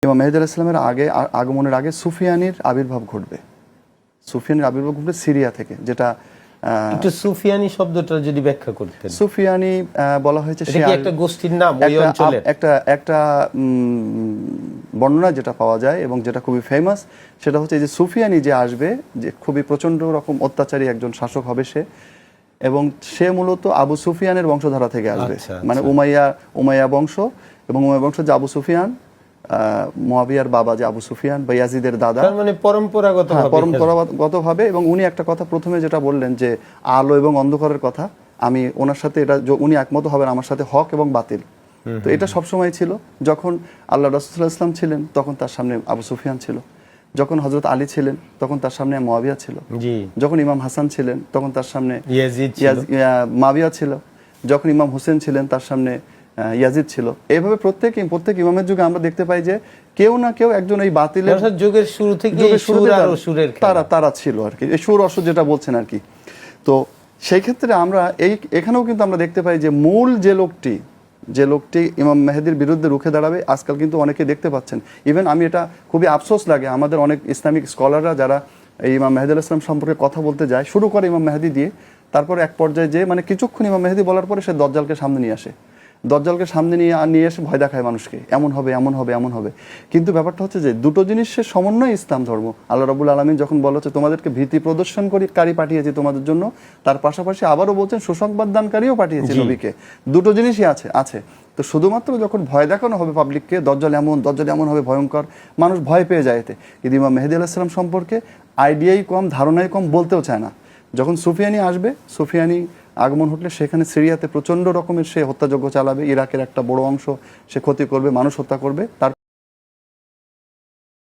ইমাম মেহেদী আলাইহিস সালামের আগমনের আগে সুফিয়ানির আবির্ভাব ঘটবে। সুফিয়ানির আবির্ভাব ঘটবে সিরিয়া থেকে, যেটা একটু সুফিয়ানি শব্দটা যদি ব্যাখ্যা করতেন। সুফিয়ানি বলা হয়েছে এটা কি একটা গোষ্ঠীর নাম ওই অঞ্চলের? একটা বর্ণনা যেটা পাওয়া যায় এবং যেটা খুবই ফেমাস, সেটা হচ্ছে যে সুফিয়ানি যে আসবে, যে খুবই প্রচন্ড রকম অত্যাচারী একজন শাসক হবে সে, এবং সে মূলত আবু সুফিয়ানের বংশধারা থেকে আসবে। মানে উমাইয়া বংশ, এবং উমাইয়া বংশ যে আবু সুফিয়ান, মুয়াবিয়ার বাবা যে আবু সুফিয়ান বা ইয়াজিদের দাদা, মানে পরম্পরাগতভাবে। এবং উনি একটা কথা প্রথমে যেটা বললেন যে আলো এবং অন্ধকারের কথা, আমি ওনার সাথে এটা উনি একমত হবেন আমার সাথে হক এবং বাতিল। তো এটা সবসময় ছিল। যখন আল্লাহ রাসূল সাল্লাল্লাহু আলাইহি ওয়াসাল্লাম ছিলেন তখন তার সামনে আবু সুফিয়ান ছিল, যখন হযরত আলী ছিলেন তখন তার সামনে মুয়াবিয়া ছিল, যখন ইমাম হাসান ছিলেন তখন তার সামনে মুয়াবিয়া ছিল, যখন ইমাম হোসেন ছিলেন তার সামনে ইয়াজিদ ছিল। এইভাবে প্রত্যেক ইমামের যুগে আমরা দেখতে পাই যে কেউ না কেউ একজন এই বাতিলের যুগের শুরু থেকে তারা ছিল আর কি, এই সুর অসুর যেটা বলছেন আর কি। তো সেই ক্ষেত্রে আমরা এখানেও কিন্তু আমরা দেখতে পাই যে মূল যে লোকটি ইমাম মেহেদীর বিরুদ্ধে রুখে দাঁড়াবে, আজকাল কিন্তু অনেকে দেখতে পাচ্ছেন। ইভেন আমি এটা খুবই আফসোস লাগে, আমাদের অনেক ইসলামিক স্কলাররা যারা এই ইমাম মেহেদী আলাইহিস সালাম সম্পর্কে কথা বলতে যায়, শুরু করে ইমাম মেহেদী দিয়ে, তারপরে এক পর্যায়ে যে মানে কিছুক্ষণ ইমাম মেহেদী বলার পরে সে দজ্জালকে সামনে নিয়ে আসে, নিয়ে এসে ভয় দেখায় মানুষকে, এমন হবে এমন হবে এমন হবে। কিন্তু ব্যাপারটা হচ্ছে যে দুটো জিনিসের সমন্বয় ইসলাম ধর্ম। আল্লাহ রাব্বুল আলামিন যখন বলা হচ্ছে তোমাদেরকে ভীতি প্রদর্শনকারী পাঠিয়েছি তোমাদের জন্য, তার পাশাপাশি আবারও বলছেন সুসংবাদ দানকারীও পাঠিয়েছি নবীকে। দুটো জিনিসই আছে। তো শুধুমাত্র যখন ভয় দেখানো হবে পাবলিককে, দজ্জাল এমন হবে ভয়ঙ্কর, মানুষ ভয় পেয়ে যায় এতে। কিন্তু ইমাম মেহেদী আলাইহিস সালাম সম্পর্কে আইডিয়াই কম, ধারণাই কম, বলতেও চায় না। যখন সুফিয়ানি আসবে, সুফিয়ানি আগমন ঘটলে সেখানে সিরিয়াতে প্রচন্ড রকমের সে হত্যাযজ্ঞ চালাবে, ইরাকের একটা বড় অংশ সে ক্ষতি করবে, মানুষ হত্যা করবে। তার